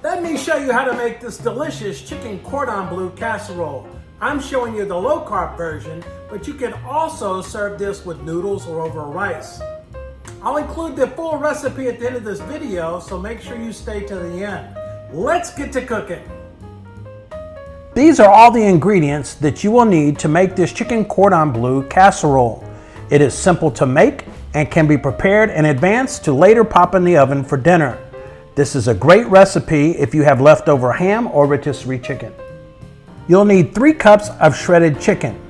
Let me show you how to make this delicious chicken cordon bleu casserole. I'm showing you the low carb version, but you can also serve this with noodles or over rice. I'll include the full recipe at the end of this video, so make sure you stay to the end. Let's get to cooking. These are all the ingredients that you will need to make this chicken cordon bleu casserole. It is simple to make and can be prepared in advance to later pop in the oven for dinner. This is a great recipe if you have leftover ham or rotisserie chicken. You'll need 3 cups of shredded chicken,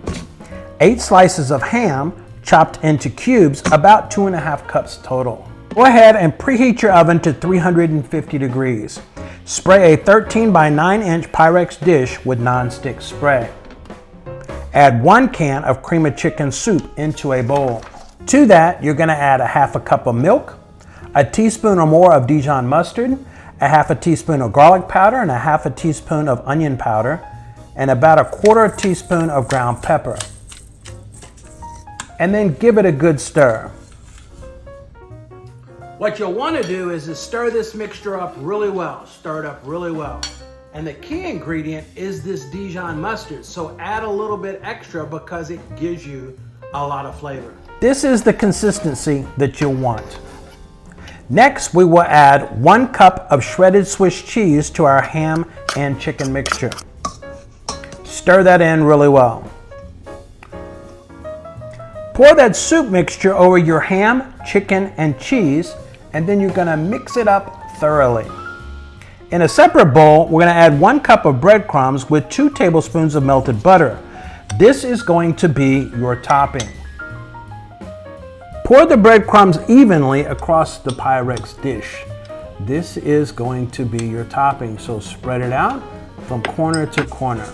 8 slices of ham chopped into cubes, about 2.5 cups total. Go ahead and preheat your oven to 350 degrees. Spray a 13 by 9 inch Pyrex dish with non-stick spray. Add 1 can of cream of chicken soup into a bowl. To that, you're going to add a 1/2 cup of milk, a teaspoon or more of Dijon mustard, a 1/2 teaspoon of garlic powder, and a 1/2 teaspoon of onion powder, and about a 1/4 teaspoon of ground pepper. And then give it a good stir. What you'll want to do is stir this mixture up really well. Stir it up really well. And the key ingredient is this Dijon mustard, so add a little bit extra because it gives you a lot of flavor. This is the consistency that you'll want. Next, we will add 1 cup of shredded Swiss cheese to our ham and chicken mixture. Stir that in really well. Pour that soup mixture over your ham, chicken, and cheese, and then you're gonna mix it up thoroughly. In a separate bowl, we're gonna add 1 cup of breadcrumbs with 2 tablespoons of melted butter. This is going to be your topping. Pour the breadcrumbs evenly across the Pyrex dish. This is going to be your topping, so spread it out from corner to corner.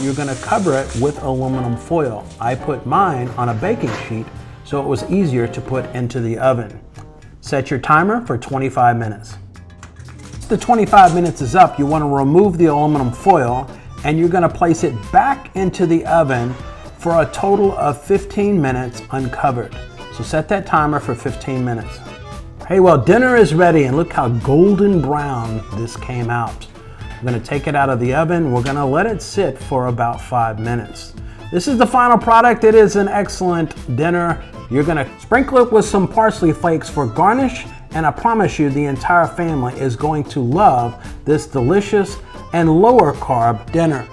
You're going to cover it with aluminum foil. I put mine on a baking sheet so it was easier to put into the oven. Set your timer for 25 minutes. Once the 25 minutes is up, you want to remove the aluminum foil and you're going to place it back into the oven for a total of 15 minutes uncovered. So set that timer for 15 minutes. Hey, well, dinner is ready and look how golden brown this came out. We're gonna take it out of the oven. We're gonna let it sit for about 5 minutes. This is the final product. It is an excellent dinner. You're gonna sprinkle it with some parsley flakes for garnish, and I promise you the entire family is going to love this delicious and lower carb dinner.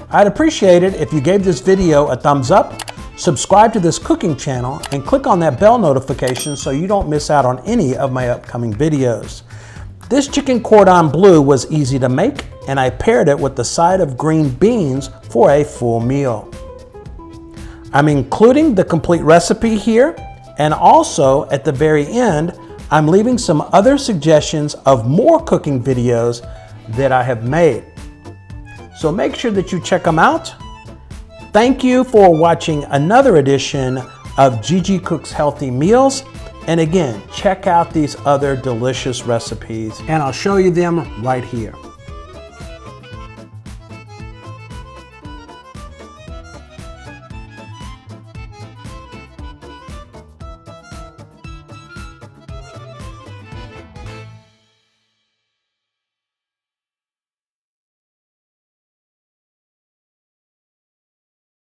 I'd appreciate it if you gave this video a thumbs up, subscribe to this cooking channel, and click on that bell notification so you don't miss out on any of my upcoming videos. This chicken cordon bleu was easy to make, and I paired it with the side of green beans for a full meal. I'm including the complete recipe here, and also at the very end, I'm leaving some other suggestions of more cooking videos that I have made. So make sure that you check them out. Thank you for watching another edition of Gigi Cooks Healthy Meals. And again, check out these other delicious recipes, and I'll show you them right here.